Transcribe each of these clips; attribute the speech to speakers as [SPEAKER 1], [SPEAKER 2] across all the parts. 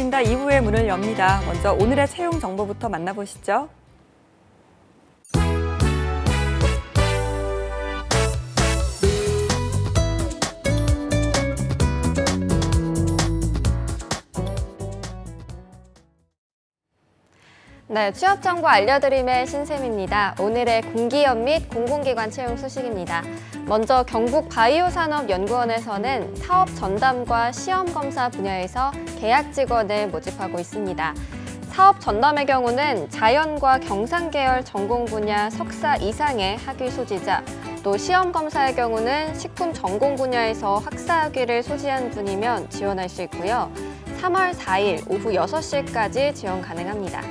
[SPEAKER 1] 보인다 2부의 문을 엽니다. 먼저 오늘의 채용 정보부터 만나보시죠.
[SPEAKER 2] 네, 취업 정보 알려드림의 신샘입니다. 오늘의 공기업 및 공공기관 채용 소식입니다. 먼저 경북 바이오산업연구원에서는 사업 전담과 시험 검사 분야에서 계약 직원을 모집하고 있습니다. 사업 전담의 경우는 자연과 경상 계열 전공 분야 석사 이상의 학위 소지자, 또 시험 검사의 경우는 식품 전공 분야에서 학사학위를 소지한 분이면 지원할 수 있고요. 3월 4일 오후 6시까지 지원 가능합니다.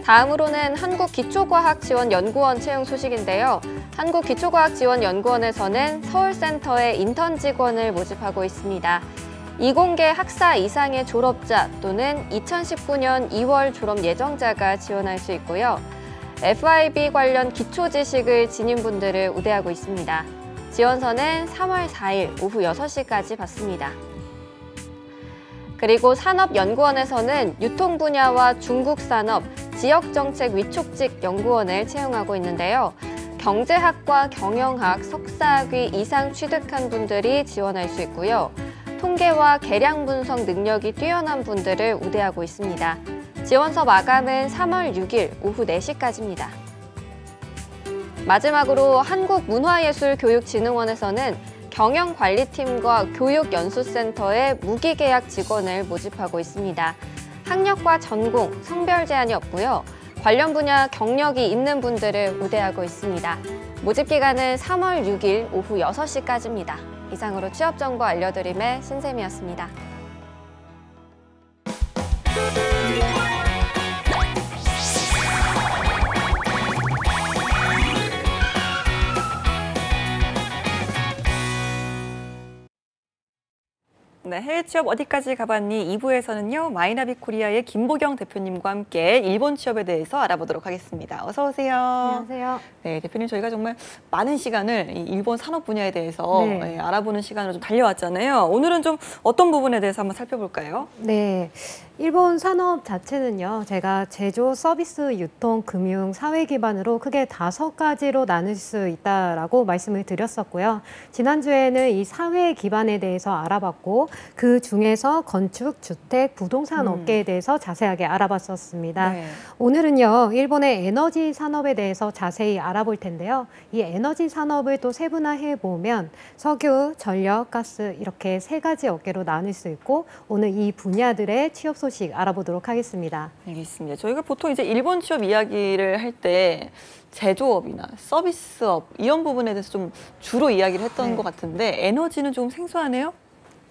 [SPEAKER 2] 다음으로는 한국기초과학지원연구원 채용 소식인데요. 한국기초과학지원연구원에서는 서울센터에 인턴 직원을 모집하고 있습니다. 이공계 학사 이상의 졸업자 또는 2019년 2월 졸업 예정자가 지원할 수 있고요. FIB 관련 기초 지식을 지닌 분들을 우대하고 있습니다. 지원서는 3월 4일 오후 6시까지 받습니다. 그리고 산업연구원에서는 유통 분야와 중국 산업, 지역정책 위촉직 연구원을 채용하고 있는데요. 경제학과 경영학 석사학위 이상 취득한 분들이 지원할 수 있고요. 통계와 계량 분석 능력이 뛰어난 분들을 우대하고 있습니다. 지원서 마감은 3월 6일 오후 4시까지입니다. 마지막으로 한국문화예술교육진흥원에서는 경영관리팀과 교육연수센터에 무기계약 직원을 모집하고 있습니다. 학력과 전공, 성별 제한이 없고요. 관련 분야 경력이 있는 분들을 우대하고 있습니다. 모집 기간은 3월 6일 오후 6시까지입니다. 이상으로 취업 정보 알려드림의 신샘이었습니다.
[SPEAKER 1] 네, 해외 취업 어디까지 가봤니? 2부에서는요, 마이나비 코리아의 김보경 대표님과 함께 일본 취업에 대해서 알아보도록 하겠습니다. 어서 오세요.
[SPEAKER 3] 안녕하세요.
[SPEAKER 1] 네, 대표님 저희가 정말 많은 시간을 이 일본 산업 분야에 대해서 알아보는 시간으로 좀 달려왔잖아요. 오늘은 좀 어떤 부분에 대해서 한번 살펴볼까요?
[SPEAKER 3] 네. 일본 산업 자체는요, 제가 제조, 서비스, 유통, 금융, 사회 기반으로 크게 5가지로 나눌 수 있다라고 말씀을 드렸었고요. 지난주에는 이 사회 기반에 대해서 알아봤고, 그 중에서 건축, 주택, 부동산 업계에 대해서 자세하게 알아봤었습니다.
[SPEAKER 1] 네.
[SPEAKER 3] 오늘은요, 일본의 에너지 산업에 대해서 자세히 알아볼 텐데요. 이 에너지 산업을 또 세분화해 보면 석유, 전력, 가스 이렇게 3가지 업계로 나눌 수 있고, 오늘 이 분야들의 취업 소식 알아보도록 하겠습니다.
[SPEAKER 1] 알겠습니다. 저희가 보통 이제 일본 취업 이야기를 할 때 제조업이나 서비스업 이런 부분에 대해서 좀 주로 이야기를 했던 것 같은데 에너지는 좀 생소하네요?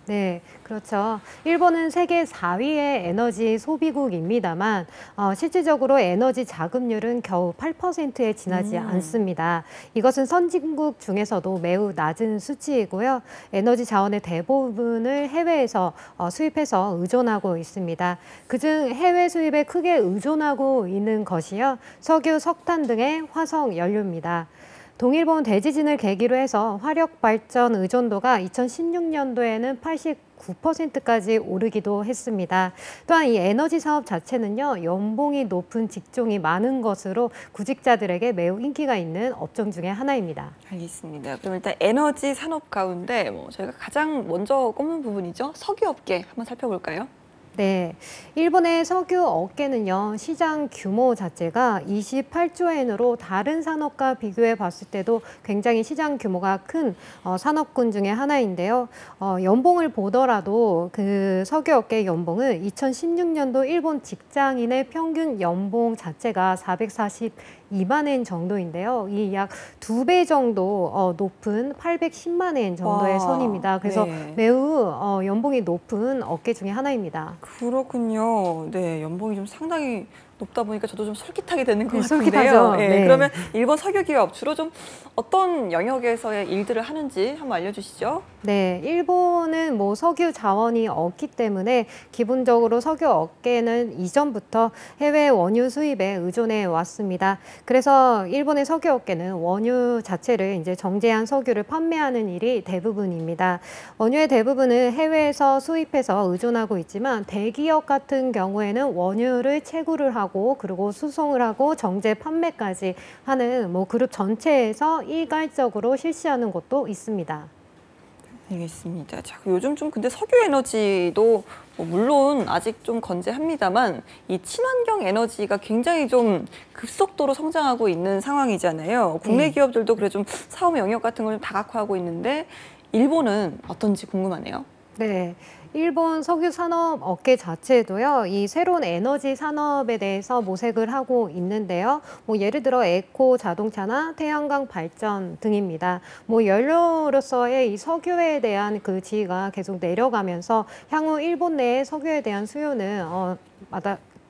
[SPEAKER 3] 네, 그렇죠. 일본은 세계 4위의 에너지 소비국입니다만 실질적으로 에너지 자급률은 겨우 8%에 지나지 않습니다. 이것은 선진국 중에서도 매우 낮은 수치이고요. 에너지 자원의 대부분을 해외에서 수입해서 의존하고 있습니다. 그중 해외 수입에 크게 의존하고 있는 것이요. 석유, 석탄 등의 화석 연료입니다. 동일본 대지진을 계기로 해서 화력 발전 의존도가 2016년도에는 89%까지 오르기도 했습니다. 또한 이 에너지 사업 자체는요, 연봉이 높은 직종이 많은 것으로 구직자들에게 매우 인기가 있는 업종 중에 하나입니다.
[SPEAKER 1] 알겠습니다. 그럼 일단 에너지 산업 가운데 저희가 가장 먼저 꼽는 부분이죠. 석유업계 한번 살펴볼까요?
[SPEAKER 3] 네, 일본의 석유 업계는요, 시장 규모 자체가 28조엔으로 다른 산업과 비교해 봤을 때도 굉장히 시장 규모가 큰 산업군 중에 하나인데요. 연봉을 보더라도 그 석유 업계 연봉은 2016년도 일본 직장인의 평균 연봉 자체가 442만 엔 정도인데요. 이 약 2배 정도 높은 810만 엔 정도의 선입니다. 그래서 매우 연봉이 높은 업계 중에 하나입니다.
[SPEAKER 1] 그렇군요. 네, 연봉이 좀 상당히 높다 보니까 저도 좀 솔깃하게 되는 것
[SPEAKER 3] 네,
[SPEAKER 1] 같은데요.
[SPEAKER 3] 솔깃하죠.
[SPEAKER 1] 예,
[SPEAKER 3] 네.
[SPEAKER 1] 그러면 일본 석유 기업 주로 좀 어떤 영역에서의 일들을 하는지 한번 알려주시죠.
[SPEAKER 3] 네, 일본은 뭐 석유 자원이 없기 때문에 기본적으로 석유 업계는 이전부터 해외 원유 수입에 의존해 왔습니다. 그래서 일본의 석유 업계는 원유 자체를 이제 정제한 석유를 판매하는 일이 대부분입니다. 원유의 대부분은 해외에서 수입해서 의존하고 있지만 대기업 같은 경우에는 원유를 채굴을 하고 그리고 수송을 하고 정제 판매까지 하는 뭐 그룹 전체에서 일괄적으로 실시하는 곳도 있습니다.
[SPEAKER 1] 알겠습니다. 자, 요즘 좀 근데 석유 에너지도 뭐 물론 아직 좀 건재합니다만 이 친환경 에너지가 굉장히 좀 급속도로 성장하고 있는 상황이잖아요. 국내
[SPEAKER 3] 네.
[SPEAKER 1] 기업들도 그래 좀 사업 영역 같은 걸 좀 다각화하고 있는데 일본은 어떤지 궁금하네요.
[SPEAKER 3] 네. 일본 석유 산업 업계 자체도요, 이 새로운 에너지 산업에 대해서 모색을 하고 있는데요. 뭐 예를 들어 에코 자동차나 태양광 발전 등입니다. 뭐 연료로서의 이 석유에 대한 그 지위가 계속 내려가면서 향후 일본 내의 석유에 대한 수요는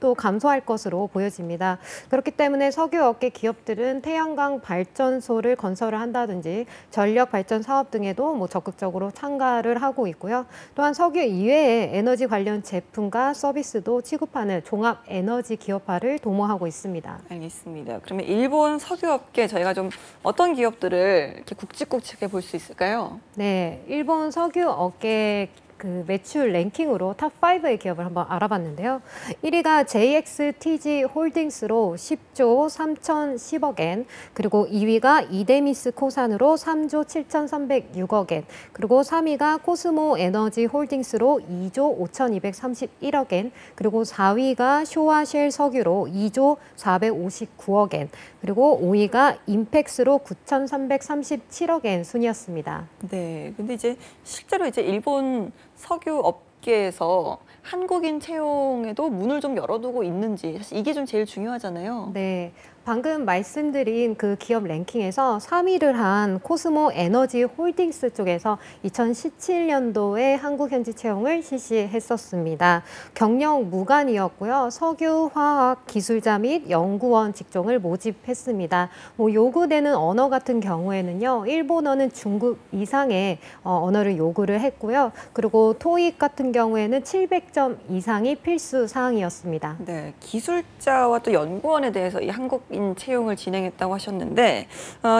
[SPEAKER 3] 또 감소할 것으로 보여집니다. 그렇기 때문에 석유업계 기업들은 태양광 발전소를 건설을 한다든지 전력 발전 사업 등에도 뭐 적극적으로 참가를 하고 있고요. 또한 석유 이외의 에너지 관련 제품과 서비스도 취급하는 종합 에너지 기업화를 도모하고 있습니다.
[SPEAKER 1] 알겠습니다. 그러면 일본 석유업계 저희가 좀 어떤 기업들을 이렇게 굵직굵직하게 볼 수 있을까요?
[SPEAKER 3] 네, 일본 석유업계 그 매출 랭킹으로 탑 5의 기업을 한번 알아봤는데요. 1위가 JXTG 홀딩스로 10조 3,010억 엔, 그리고 2위가 이데미스 코산으로 3조 7,306억 엔, 그리고 3위가 코스모 에너지 홀딩스로 2조 5,231억 엔, 그리고 4위가 쇼와쉘 석유로 2조 459억 엔, 그리고 5위가 임팩스로 9,337억 엔 순이었습니다.
[SPEAKER 1] 네, 근데 이제 실제로 이제 일본 석유 업계에서 한국인 채용에도 문을 좀 열어두고 있는지 사실 이게 좀 제일 중요하잖아요.
[SPEAKER 3] 네. 방금 말씀드린 그 기업 랭킹에서 3위를 한 코스모 에너지 홀딩스 쪽에서 2017년도에 한국 현지 채용을 실시했었습니다. 경력 무관이었고요. 석유, 화학, 기술자 및 연구원 직종을 모집했습니다. 뭐 요구되는 언어 같은 경우에는요. 일본어는 중급 이상의 언어를 요구를 했고요. 그리고 토익 같은 경우에는 700점 이상이 필수 사항이었습니다.
[SPEAKER 1] 네, 기술자와 또 연구원에 대해서 이 한국인 채용을 진행했다고 하셨는데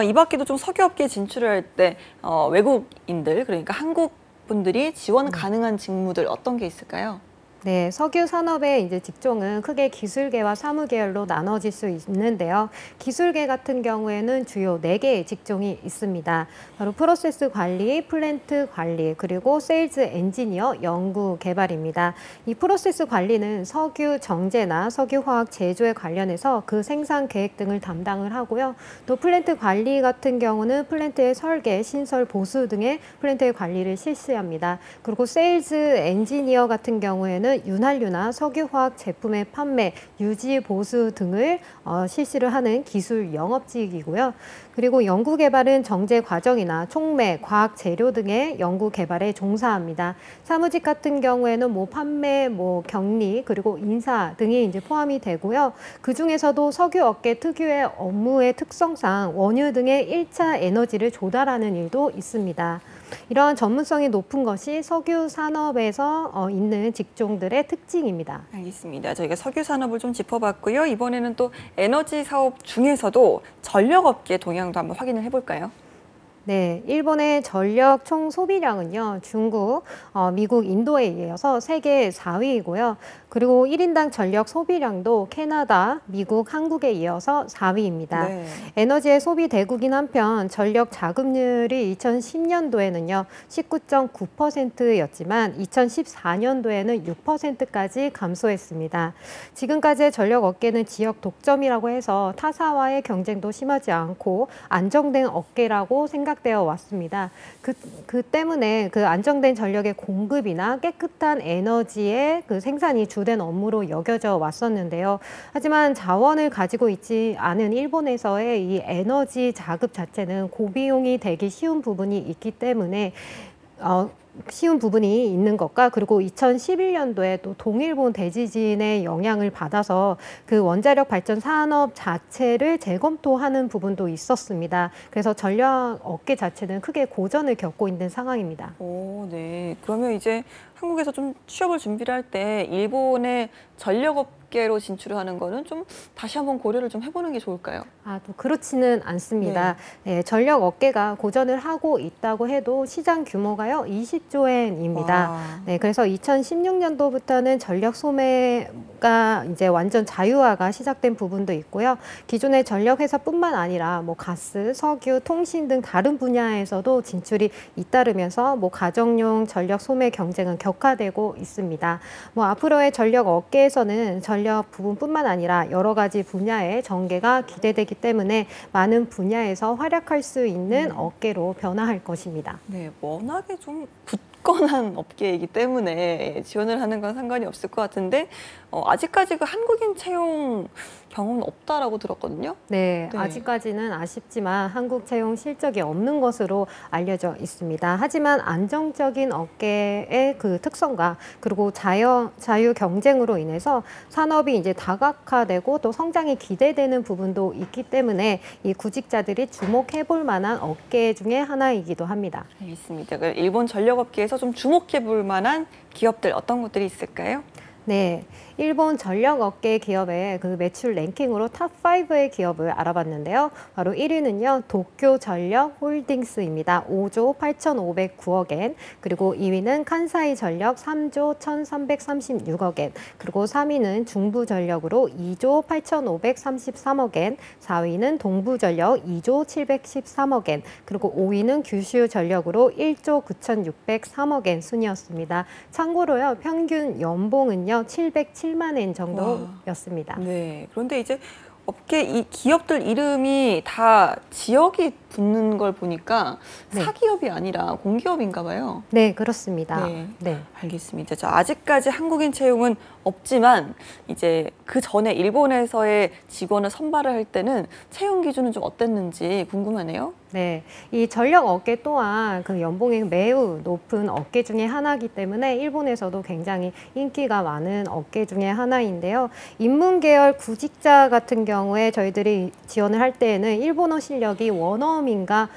[SPEAKER 1] 이 밖에도 좀 석유업계 진출을 할 때 외국인들 그러니까 한국 분들이 지원 가능한 직무들 어떤 게 있을까요?
[SPEAKER 3] 네, 석유 산업의 이제 직종은 크게 기술계와 사무계열로 나눠질 수 있는데요. 기술계 같은 경우에는 주요 4개의 직종이 있습니다. 바로 프로세스 관리, 플랜트 관리, 그리고 세일즈 엔지니어, 연구 개발입니다. 이 프로세스 관리는 석유 정제나 석유화학 제조에 관련해서 그 생산 계획 등을 담당을 하고요. 또 플랜트 관리 같은 경우는 플랜트의 설계, 신설, 보수 등의 플랜트의 관리를 실시합니다. 그리고 세일즈 엔지니어 같은 경우에는 윤활유나 석유화학 제품의 판매, 유지, 보수 등을 실시를 하는 기술 영업직이고요. 그리고 연구개발은 정제 과정이나 촉매, 과학 재료 등의 연구 개발에 종사합니다. 사무직 같은 경우에는 뭐 판매, 뭐 격리, 그리고 인사 등이 이제 포함이 되고요. 그 중에서도 석유업계 특유의 업무의 특성상 원유 등의 1차 에너지를 조달하는 일도 있습니다. 이러한 전문성이 높은 것이 석유 산업에서 있는 직종들의 특징입니다.
[SPEAKER 1] 알겠습니다. 저희가 석유 산업을 좀 짚어봤고요. 이번에는 또 에너지 사업 중에서도 전력업계 동향도 한번 확인을 해볼까요?
[SPEAKER 3] 네, 일본의 전력 총 소비량은요, 중국, 미국, 인도에 이어서 세계 4위이고요. 그리고 1인당 전력 소비량도 캐나다, 미국, 한국에 이어서 4위입니다.
[SPEAKER 1] 네.
[SPEAKER 3] 에너지의 소비 대국인 한편 전력 자급률이 2010년도에는요, 19.9%였지만 2014년도에는 6%까지 감소했습니다. 지금까지의 전력 업계는 지역 독점이라고 해서 타사와의 경쟁도 심하지 않고 안정된 업계라고 생각되어 왔습니다. 그 때문에 그 안정된 전력의 공급이나 깨끗한 에너지의 그 생산이 주된 업무로 여겨져 왔었는데요. 하지만 자원을 가지고 있지 않은 일본에서의 이 에너지 자급 자체는 고비용이 되기 쉬운 부분이 있기 때문에 쉬운 부분이 있는 것과 그리고 2011년도에 또 동일본 대지진의 영향을 받아서 그 원자력 발전 산업 자체를 재검토하는 부분도 있었습니다. 그래서 전력 업계 자체는 크게 고전을 겪고 있는 상황입니다.
[SPEAKER 1] 오, 네. 그러면 이제 한국에서 좀 취업을 준비를 할 때 일본의 전력업계로 진출을 하는 거는 좀 다시 한번 고려를 좀 해보는 게 좋을까요?
[SPEAKER 3] 또 그렇지는 않습니다. 네, 전력 업계가 고전을 하고 있다고 해도 시장 규모가요 20조 엔입니다.
[SPEAKER 1] 와.
[SPEAKER 3] 네, 그래서 2016년도부터는 전력 소매가 이제 완전 자유화가 시작된 부분도 있고요. 기존의 전력 회사뿐만 아니라 뭐 가스, 석유, 통신 등 다른 분야에서도 진출이 잇따르면서 뭐 가정용 전력 소매 경쟁은 격화되고 있습니다. 뭐 앞으로의 전력 업계에서는 전력 부분뿐만 아니라 여러 가지 분야의 전개가 기대되기 때문에 많은 분야에서 활약할 수 있는 업계로 변화할 것입니다.
[SPEAKER 1] 네, 워낙에 좀 굳건한 업계이기 때문에 지원을 하는 건 상관이 없을 것 같은데 아직까지 그 한국인 채용 경험은 없다라고 들었거든요.
[SPEAKER 3] 네,
[SPEAKER 1] 네.
[SPEAKER 3] 아직까지는 아쉽지만 한국 채용 실적이 없는 것으로 알려져 있습니다. 하지만 안정적인 업계의 그 특성과 그리고 자유 경쟁으로 인해서 산업이 이제 다각화되고 또 성장이 기대되는 부분도 있기 때문에 이 구직자들이 주목해 볼 만한 업계 중에 하나이기도 합니다.
[SPEAKER 1] 알겠습니다. 그 일본 전력업계에서 좀 주목해 볼 만한 기업들 어떤 것들이 있을까요?
[SPEAKER 3] 네, 일본 전력 업계 기업의 그 매출 랭킹으로 탑5의 기업을 알아봤는데요. 바로 1위는요, 도쿄전력 홀딩스입니다. 5조 8,509억 엔. 그리고 2위는 칸사이 전력 3조 1,336억 엔. 그리고 3위는 중부전력으로 2조 8,533억 엔. 4위는 동부전력 2조 713억 엔. 그리고 5위는 규슈전력으로 1조 9,603억 엔 순이었습니다. 참고로요, 평균 연봉은요, 707만 엔 정도였습니다.
[SPEAKER 1] 네. 그런데 이제 업계 이 기업들 이름이 다 지역이 붙는 걸 보니까
[SPEAKER 3] 네.
[SPEAKER 1] 사기업이 아니라 공기업인가 봐요.
[SPEAKER 3] 네, 그렇습니다.
[SPEAKER 1] 네.
[SPEAKER 3] 네.
[SPEAKER 1] 알겠습니다. 자, 아직까지 한국인 채용은 없지만 이제 그 전에 일본에서의 직원을 선발을 할 때는 채용 기준은 좀 어땠는지 궁금하네요.
[SPEAKER 3] 네, 이 전력 업계 또한 그 연봉이 매우 높은 업계 중에 하나이기 때문에 일본에서도 굉장히 인기가 많은 업계 중에 하나인데요. 인문 계열 구직자 같은 경우에 저희들이 지원을 할 때에는 일본어 실력이 원어민과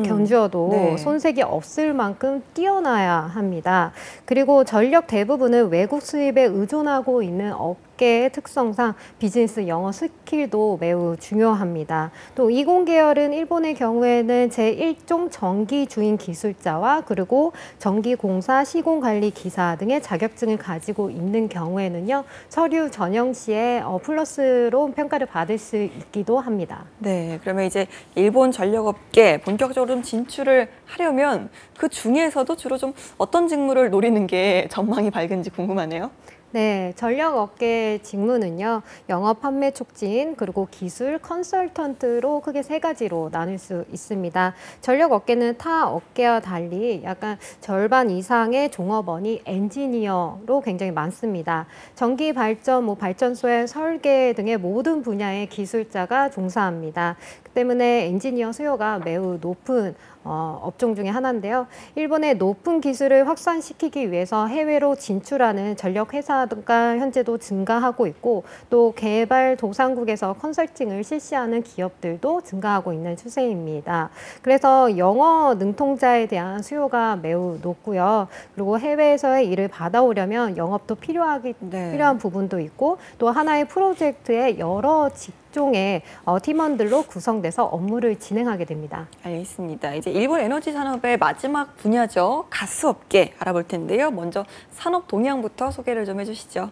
[SPEAKER 3] 견주어도
[SPEAKER 1] 네.
[SPEAKER 3] 손색이 없을 만큼 뛰어나야 합니다. 그리고 전력 대부분은 외국 수입에 의존하고 있는 업계의 특성상 비즈니스 영어 스킬도 매우 중요합니다. 또 이공 계열은 일본의 경우에는 제1종 전기 주인 기술자와 그리고 전기공사 시공관리 기사 등의 자격증을 가지고 있는 경우에는요, 서류 전형 시에 플러스로 평가를 받을 수 있기도 합니다.
[SPEAKER 1] 네, 그러면 이제 일본 전력업계 본격적으로 좀 진출을 하려면 그 중에서도 주로 좀 어떤 직무를 노리는 게 전망이 밝은지 궁금하네요.
[SPEAKER 3] 네, 전력 업계 직무는요, 영업 판매 촉진, 그리고 기술 컨설턴트로 크게 세 가지로 나눌 수 있습니다. 전력 업계는 타 업계와 달리 약간 절반 이상의 종업원이 엔지니어로 굉장히 많습니다. 전기 발전, 발전소의 설계 등의 모든 분야의 기술자가 종사합니다. 그 때문에 엔지니어 수요가 매우 높은 업종 중에 하나인데요. 일본의 높은 기술을 확산시키기 위해서 해외로 진출하는 전력 회사가 현재도 증가하고 있고 또 개발 도상국에서 컨설팅을 실시하는 기업들도 증가하고 있는 추세입니다. 그래서 영어 능통자에 대한 수요가 매우 높고요. 그리고 해외에서의 일을 받아오려면 영업도 필요한 부분도 있고 또 하나의 프로젝트에 여러 직종의 팀원들로 구성돼서 업무를 진행하게 됩니다.
[SPEAKER 1] 알겠습니다. 이제 일본 에너지 산업의 마지막 분야죠. 가스업계 알아볼 텐데요. 먼저 산업 동향부터 소개를 좀 해주시죠.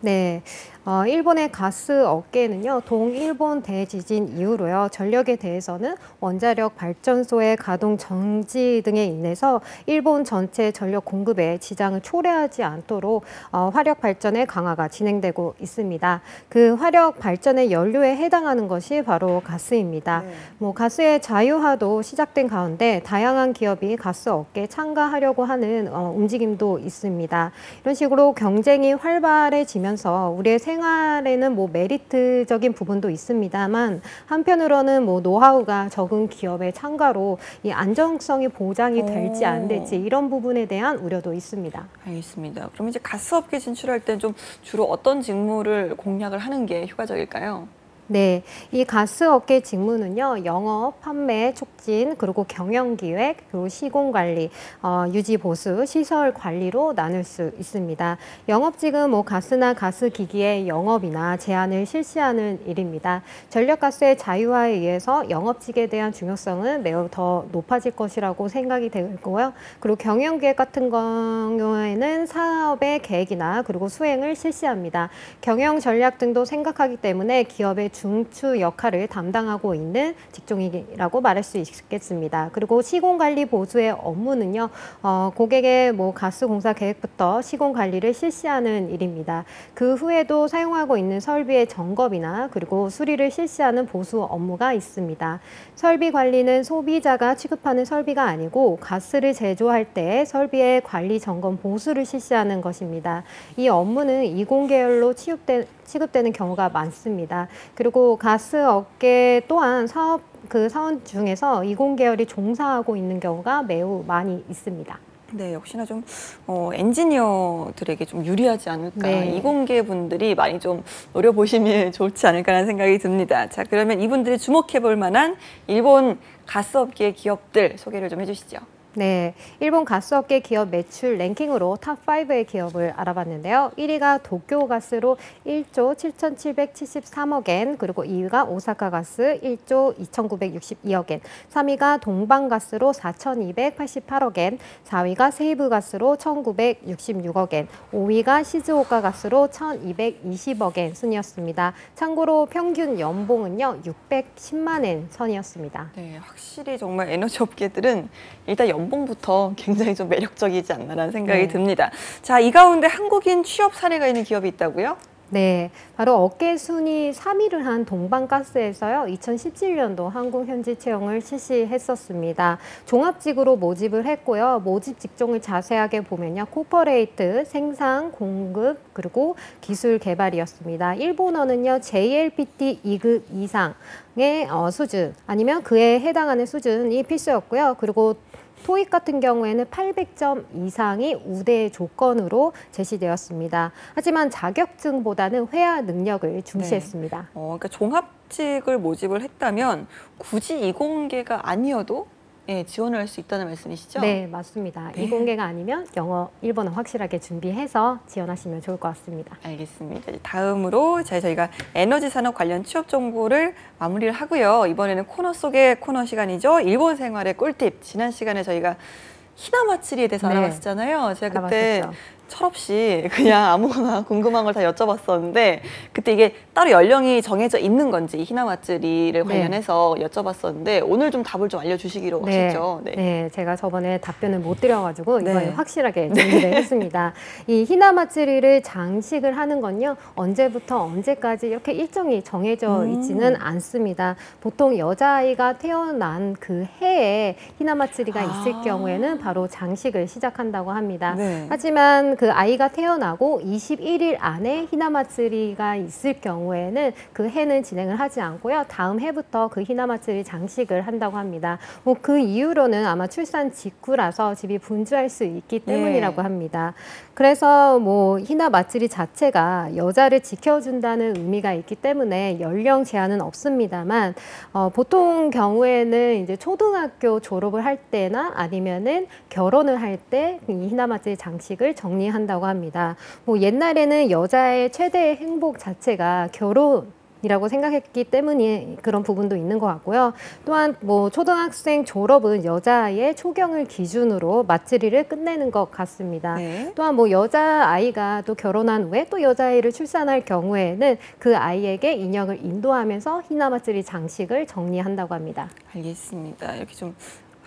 [SPEAKER 3] 네, 일본의 가스 업계는요, 동일본 대지진 이후로요, 전력에 대해서는 원자력 발전소의 가동 정지 등에 인해서 일본 전체 전력 공급에 지장을 초래하지 않도록 화력 발전의 강화가 진행되고 있습니다. 그 화력 발전의 연료에 해당하는 것이 바로 가스입니다.
[SPEAKER 1] 네.
[SPEAKER 3] 가스의 자유화도 시작된 가운데 다양한 기업이 가스 업계에 참가하려고 하는 움직임도 있습니다. 이런 식으로 경쟁이 활발해지면서 우리의 생활에는 뭐 메리트적인 부분도 있습니다만 한편으로는 뭐 노하우가 적은 기업의 참가로 이 안정성이 보장이 될지 안 될지 이런 부분에 대한 우려도 있습니다.
[SPEAKER 1] 알겠습니다. 그럼 이제 가스업계 진출할 때 좀 주로 어떤 직무를 공략을 하는 게 효과적일까요?
[SPEAKER 3] 네, 이 가스업계 직무는요, 영업, 판매, 촉진, 그리고 경영기획, 그리고 시공관리, 유지 보수, 시설 관리로 나눌 수 있습니다. 영업직은 뭐 가스나 가스기기의 영업이나 제한을 실시하는 일입니다. 전력가스의 자유화에 의해서 영업직에 대한 중요성은 매우 더 높아질 것이라고 생각이 되고요. 그리고 경영기획 같은 경우에는 사업의 계획이나 그리고 수행을 실시합니다. 경영 전략 등도 생각하기 때문에 기업의 중추 역할을 담당하고 있는 직종이라고 말할 수 있겠습니다. 그리고 시공관리 보수의 업무는요, 고객의 뭐 가스 공사 계획부터 시공 관리를 실시하는 일입니다. 그 후에도 사용하고 있는 설비의 점검이나 그리고 수리를 실시하는 보수 업무가 있습니다. 설비 관리는 소비자가 취급하는 설비가 아니고 가스를 제조할 때 설비의 관리 점검 보수를 실시하는 것입니다. 이 업무는 이공계열로 취급되는 경우가 많습니다. 그리고 가스 업계 또한 사업 중에서 이공계열이 종사하고 있는 경우가 매우 많이 있습니다.
[SPEAKER 1] 네, 역시나 좀 엔지니어들에게 좀 유리하지 않을까.
[SPEAKER 3] 네.
[SPEAKER 1] 이공계 분들이 많이 좀 노려보시면 좋지 않을까라는 생각이 듭니다. 자, 그러면 이분들이 주목해 볼 만한 일본 가스업계 기업들 소개를 좀 해주시죠.
[SPEAKER 3] 네, 일본 가스업계 기업 매출 랭킹으로 탑5의 기업을 알아봤는데요. 1위가 도쿄가스로 1조 7,773억 엔, 그리고 2위가 오사카가스 1조 2,962억 엔, 3위가 동방가스로 4,288억 엔, 4위가 세이브가스로 1,966억 엔, 5위가 시즈오카가스로 1,220억 엔 순이었습니다. 참고로 평균 연봉은요, 610만 엔 선이었습니다.
[SPEAKER 1] 네, 확실히 정말 에너지 업계들은 일단 연봉부터 굉장히 좀 매력적이지 않나라는 생각이
[SPEAKER 3] 네.
[SPEAKER 1] 듭니다. 자, 이 가운데 한국인 취업 사례가 있는 기업이 있다고요?
[SPEAKER 3] 네, 바로 업계 순위 3위를 한 동방가스에서요, 2017년도 한국 현지 채용을 실시했었습니다. 종합직으로 모집을 했고요. 모집 직종을 자세하게 보면요, 코퍼레이트, 생산, 공급, 그리고 기술 개발이었습니다. 일본어는요, JLPT 2급 이상의 수준, 아니면 그에 해당하는 수준이 필수였고요. 그리고 토익 같은 경우에는 800점 이상이 우대 조건으로 제시되었습니다. 하지만 자격증보다는 회화 능력을 중시했습니다.
[SPEAKER 1] 그러니까 종합직을 모집을 했다면 굳이 이공계가 아니어도 지원을 할 수 있다는 말씀이시죠?
[SPEAKER 3] 네, 맞습니다.
[SPEAKER 1] 네.
[SPEAKER 3] 이공계가 아니면 영어, 일본어 확실하게 준비해서 지원하시면 좋을 것 같습니다.
[SPEAKER 1] 알겠습니다. 다음으로 저희가 에너지 산업 관련 취업 정보를 마무리를 하고요. 이번에는 코너 속의 코너 시간이죠. 일본 생활의 꿀팁. 지난 시간에 저희가 히나마츠리에 대해서
[SPEAKER 3] 네.
[SPEAKER 1] 알아봤었잖아요. 제가 그때
[SPEAKER 3] 알아봤었죠.
[SPEAKER 1] 철없이 그냥 아무거나 궁금한 걸 다 여쭤봤었는데 그때 이게 따로 연령이 정해져 있는 건지 히나마츠리를 관련해서 여쭤봤었는데 오늘 좀 답을 좀 알려주시기로 하셨죠.
[SPEAKER 3] 네, 제가 저번에 답변을 못 드려가지고
[SPEAKER 1] 네.
[SPEAKER 3] 이번에 확실하게 준비를 했습니다. 이 히나마츠리를 장식을 하는 건요, 언제부터 언제까지 이렇게 일정이 정해져 있지는 않습니다. 보통 여자아이가 태어난 그 해에 히나마츠리가 있을 경우에는 바로 장식을 시작한다고 합니다.
[SPEAKER 1] 네.
[SPEAKER 3] 하지만 그 아이가 태어나고 21일 안에 히나마츠리가 있을 경우에는 그 해는 진행을 하지 않고요. 다음 해부터 그 히나마츠리 장식을 한다고 합니다. 뭐 그 이유로는 아마 출산 직후라서 집이 분주할 수 있기 때문이라고 합니다. 그래서 뭐 히나마츠리 자체가 여자를 지켜준다는 의미가 있기 때문에 연령 제한은 없습니다만 보통 경우에는 이제 초등학교 졸업을 할 때나 아니면은 결혼을 할 때 이 히나마츠리 장식을 정리한다고 합니다. 뭐 옛날에는 여자의 최대의 행복 자체가 결혼이라고 생각했기 때문에 그런 부분도 있는 것 같고요. 또한 뭐 초등학생 졸업은 여자의 초경을 기준으로 마츠리를 끝내는 것 같습니다.
[SPEAKER 1] 네.
[SPEAKER 3] 또한 뭐 여자아이가 또 결혼한 후에 또 여자아이를 출산할 경우에는 그 아이에게 인형을 인도하면서 히나마츠리 장식을 정리한다고 합니다.
[SPEAKER 1] 알겠습니다. 이렇게 좀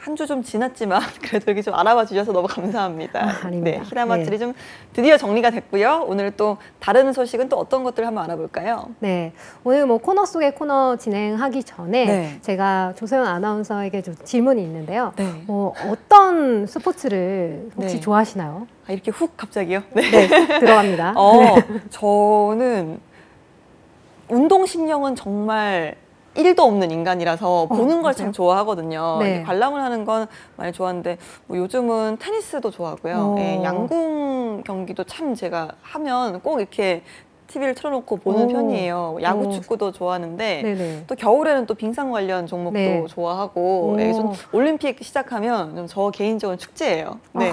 [SPEAKER 1] 한 주 좀 지났지만 그래도 이렇게 좀 알아봐 주셔서 너무 감사합니다.
[SPEAKER 3] 아닙니다.
[SPEAKER 1] 네, 히나마츠리 좀 드디어 정리가 됐고요. 오늘 또 다른 소식은 또 어떤 것들 한번 알아볼까요?
[SPEAKER 3] 네, 오늘 뭐 코너 속의 코너 진행하기 전에
[SPEAKER 1] 네.
[SPEAKER 3] 제가 조소연 아나운서에게 좀 질문이 있는데요.
[SPEAKER 1] 네.
[SPEAKER 3] 어떤 스포츠를 혹시
[SPEAKER 1] 네.
[SPEAKER 3] 좋아하시나요?
[SPEAKER 1] 이렇게 훅 갑자기요? 네.
[SPEAKER 3] 네, 들어갑니다.
[SPEAKER 1] 저는 운동신경은 정말 1도 없는 인간이라서 보는 걸 참
[SPEAKER 3] 맞아요.
[SPEAKER 1] 좋아하거든요.
[SPEAKER 3] 네.
[SPEAKER 1] 이렇게 관람을 하는 건 많이 좋아하는데 뭐 요즘은 테니스도 좋아하고요. 예, 양궁 경기도 참 제가 하면 꼭 이렇게 TV를 틀어놓고 보는 편이에요. 야구, 축구도 좋아하는데
[SPEAKER 3] 네네.
[SPEAKER 1] 또 겨울에는 또 빙상 관련 종목도
[SPEAKER 3] 네.
[SPEAKER 1] 좋아하고 예, 좀
[SPEAKER 3] 오.
[SPEAKER 1] 올림픽 시작하면 좀 저 개인적으로 축제예요. 네.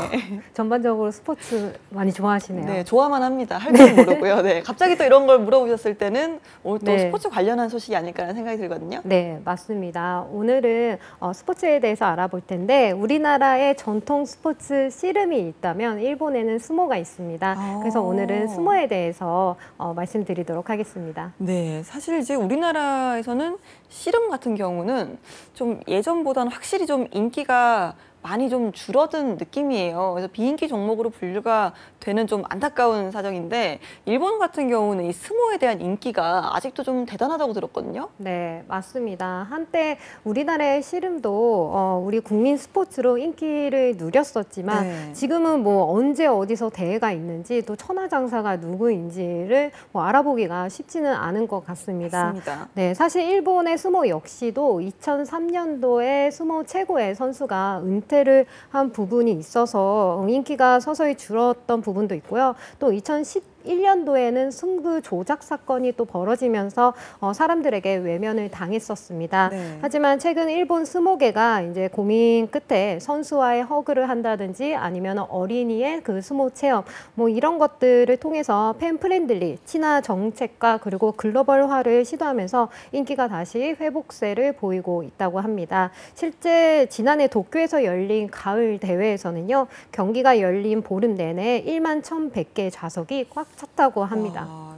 [SPEAKER 3] 전반적으로 스포츠 많이 좋아하시네요.
[SPEAKER 1] 네, 좋아만 합니다. 할 줄 모르고요. 네, 갑자기 또 이런 걸 물어보셨을 때는 오늘 또
[SPEAKER 3] 네.
[SPEAKER 1] 스포츠 관련한 소식이 아닐까라는 생각이 들거든요.
[SPEAKER 3] 네, 맞습니다. 오늘은 스포츠에 대해서 알아볼 텐데 우리나라의 전통 스포츠 씨름이 있다면 일본에는 스모가 있습니다. 그래서 오늘은 스모에 대해서 말씀드리도록 하겠습니다.
[SPEAKER 1] 네, 사실 이제 우리나라에서는 씨름 같은 경우는 좀 예전보다는 확실히 좀 인기가 많이 좀 줄어든 느낌이에요. 그래서 비인기 종목으로 분류가 되는 좀 안타까운 사정인데 일본 같은 경우는 이 스모에 대한 인기가 아직도 좀 대단하다고 들었거든요.
[SPEAKER 3] 네, 맞습니다. 한때 우리나라의 씨름도 우리 국민 스포츠로 인기를 누렸었지만
[SPEAKER 1] 네.
[SPEAKER 3] 지금은 뭐 언제 어디서 대회가 있는지 또 천하장사가 누구인지를 뭐 알아보기가 쉽지는 않은 것 같습니다.
[SPEAKER 1] 맞습니다.
[SPEAKER 3] 네, 사실 일본의 스모 역시도 2003년도에 스모 최고의 선수가 은퇴를 한 부분이 있어서 인기가 서서히 줄었던 부분도 있고요. 또 2011년도에는 승부 조작 사건이 또 벌어지면서 사람들에게 외면을 당했었습니다.
[SPEAKER 1] 네.
[SPEAKER 3] 하지만 최근 일본 스모계가 이제 고민 끝에 선수와의 허그를 한다든지 아니면 어린이의 그 스모 체험 뭐 이런 것들을 통해서 팬 프렌들리 친화 정책과 그리고 글로벌화를 시도하면서 인기가 다시 회복세를 보이고 있다고 합니다. 실제 지난해 도쿄에서 열린 가을 대회에서는요, 경기가 열린 보름 내내 1만 1,100개 좌석이 꽉 찼다고 합니다.
[SPEAKER 1] 와,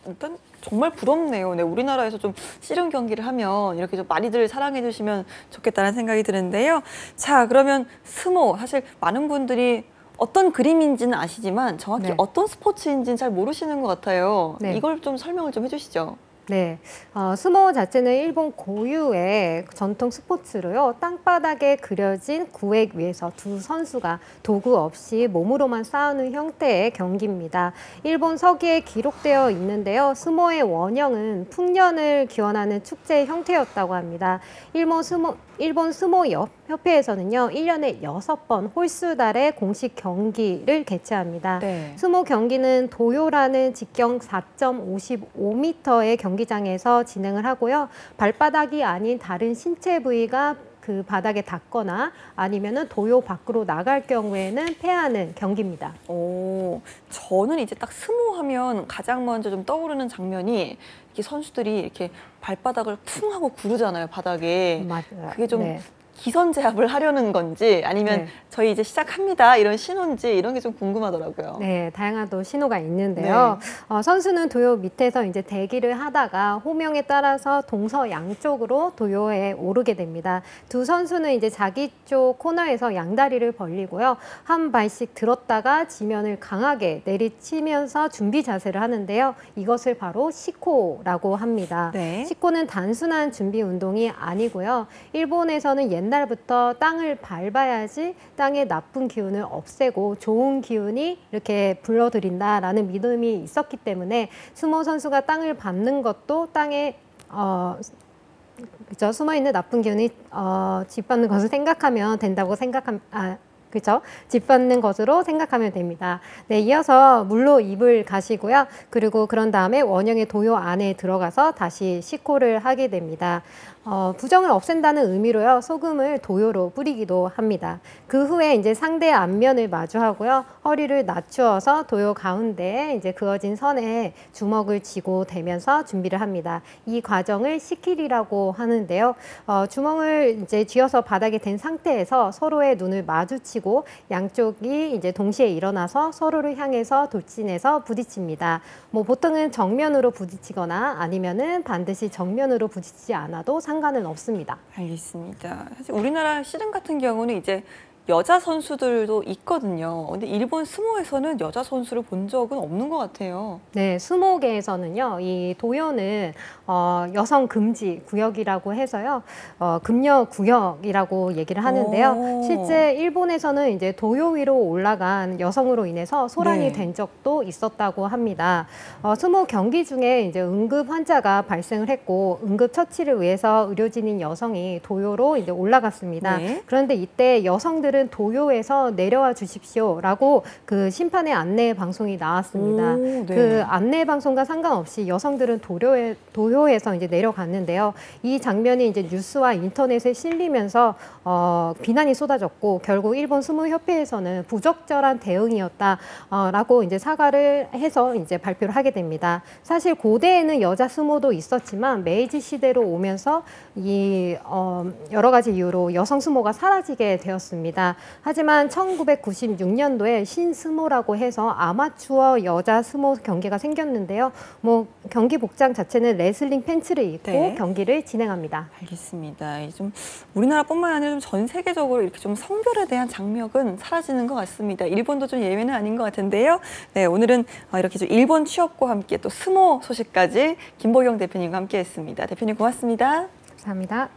[SPEAKER 1] 일단 정말 부럽네요. 네, 우리나라에서 좀 씨름 경기를 하면 이렇게 좀 많이들 사랑해 주시면 좋겠다는 생각이 드는데요. 자, 그러면 스모 사실 많은 분들이 어떤 그림인지는 아시지만 정확히
[SPEAKER 3] 네.
[SPEAKER 1] 어떤 스포츠인지는 잘 모르시는 것 같아요.
[SPEAKER 3] 네.
[SPEAKER 1] 이걸 좀 설명을 좀 해주시죠.
[SPEAKER 3] 네, 스모 자체는 일본 고유의 전통 스포츠로요. 땅바닥에 그려진 구획 위에서 두 선수가 도구 없이 몸으로만 싸우는 형태의 경기입니다. 일본 서기에 기록되어 있는데요. 스모의 원형은 풍년을 기원하는 축제 형태였다고 합니다. 일본 스모 협회에서는요, 1년에 6번 홀수달의 공식 경기를 개최합니다.
[SPEAKER 1] 네.
[SPEAKER 3] 스모 경기는 도요라는 직경 4.55m의 경기장에서 진행을 하고요. 발바닥이 아닌 다른 신체 부위가 그 바닥에 닿거나 아니면은 도요 밖으로 나갈 경우에는 패하는 경기입니다.
[SPEAKER 1] 오, 저는 이제 딱 스모 하면 가장 먼저 좀 떠오르는 장면이 이렇게 선수들이 이렇게 발바닥을 쿵 하고 구르잖아요, 바닥에.
[SPEAKER 3] 맞아요.
[SPEAKER 1] 그게 좀
[SPEAKER 3] 네.
[SPEAKER 1] 기선제압을 하려는 건지 아니면
[SPEAKER 3] 네.
[SPEAKER 1] 저희 이제 시작합니다 이런 신호인지 이런 게 좀 궁금하더라고요.
[SPEAKER 3] 네, 다양한 또 신호가 있는데요. 선수는 도요 밑에서 이제 대기를 하다가 호명에 따라서 동서 양쪽으로 도요에 오르게 됩니다. 두 선수는 이제 자기 쪽 코너에서 양다리를 벌리고요. 한 발씩 들었다가 지면을 강하게 내리치면서 준비 자세를 하는데요. 이것을 바로 시코라고 합니다.
[SPEAKER 1] 네.
[SPEAKER 3] 시코는 단순한 준비 운동이 아니고요. 일본에서는 옛날부터 땅을 밟아야지 땅의 나쁜 기운을 없애고 좋은 기운이 이렇게 불러들인다라는 믿음이 있었기 때문에 스모 선수가 땅을 밟는 것도 땅에 그죠? 숨어있는 나쁜 기운이 짓밟는 것을 생각하면 된다고 그렇죠? 짓밟는 것으로 생각하면 됩니다. 네, 이어서 물로 입을 가시고요. 그리고 그런 다음에 원형의 도요 안에 들어가서 다시 시코를 하게 됩니다. 부정을 없앤다는 의미로요. 소금을 도요로 뿌리기도 합니다. 그 후에 이제 상대의 앞면을 마주하고요. 허리를 낮추어서 도요 가운데에 이제 그어진 선에 주먹을 쥐고 대면서 준비를 합니다. 이 과정을 시킬이라고 하는데요. 주먹을 이제 쥐어서 바닥에 댄 상태에서 서로의 눈을 마주치고 양쪽이 이제 동시에 일어나서 서로를 향해서 돌진해서 부딪힙니다. 뭐 보통은 정면으로 부딪히거나 아니면은 반드시 정면으로 부딪히지 않아도 상관은 없습니다.
[SPEAKER 1] 알겠습니다. 사실 우리나라 씨름 같은 경우는 이제 여자 선수들도 있거든요. 근데 일본 스모에서는 여자 선수를 본 적은 없는 것 같아요.
[SPEAKER 3] 네, 스모계에서는요, 이 도요는 여성 금지 구역이라고 해서요, 금녀 구역이라고 얘기를 하는데요.
[SPEAKER 1] 오.
[SPEAKER 3] 실제 일본에서는 이제 도요 위로 올라간 여성으로 인해서 소란이
[SPEAKER 1] 네.
[SPEAKER 3] 된 적도 있었다고 합니다. 스모 경기 중에 이제 응급 환자가 발생을 했고 응급 처치를 위해서 의료진인 여성이 도요로 이제 올라갔습니다.
[SPEAKER 1] 네.
[SPEAKER 3] 그런데 이때 여성들은 도요에서 내려와 주십시오라고 그 심판의 안내 방송이 나왔습니다.
[SPEAKER 1] 오, 네.
[SPEAKER 3] 그 안내 방송과 상관없이 여성들은 도요에서 이제 내려갔는데요. 이 장면이 이제 뉴스와 인터넷에 실리면서 비난이 쏟아졌고 결국 일본 스모협회에서는 부적절한 대응이었다라고 이제 사과를 해서 이제 발표를 하게 됩니다. 사실 고대에는 여자 스모도 있었지만 메이지 시대로 오면서 이 여러 가지 이유로 여성 스모가 사라지게 되었습니다. 하지만 1996년도에 신스모라고 해서 아마추어 여자 스모 경기가 생겼는데요. 뭐 경기 복장 자체는 레슬링 팬츠를 입고
[SPEAKER 1] 네.
[SPEAKER 3] 경기를 진행합니다.
[SPEAKER 1] 알겠습니다. 이좀 우리나라뿐만 아니라 좀 전 세계적으로 이렇게 좀 성별에 대한 장벽은 사라지는 것 같습니다. 일본도 좀 예외는 아닌 것 같은데요. 네, 오늘은 이렇게 좀 일본 취업과 함께 또 스모 소식까지 김보경 대표님과 함께했습니다. 대표님 고맙습니다.
[SPEAKER 3] 감사합니다.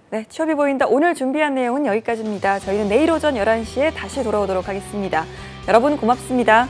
[SPEAKER 1] 네, 취업이 보인다. 오늘 준비한 내용은 여기까지입니다. 저희는 내일 오전 11시에 다시 돌아오도록 하겠습니다. 여러분 고맙습니다.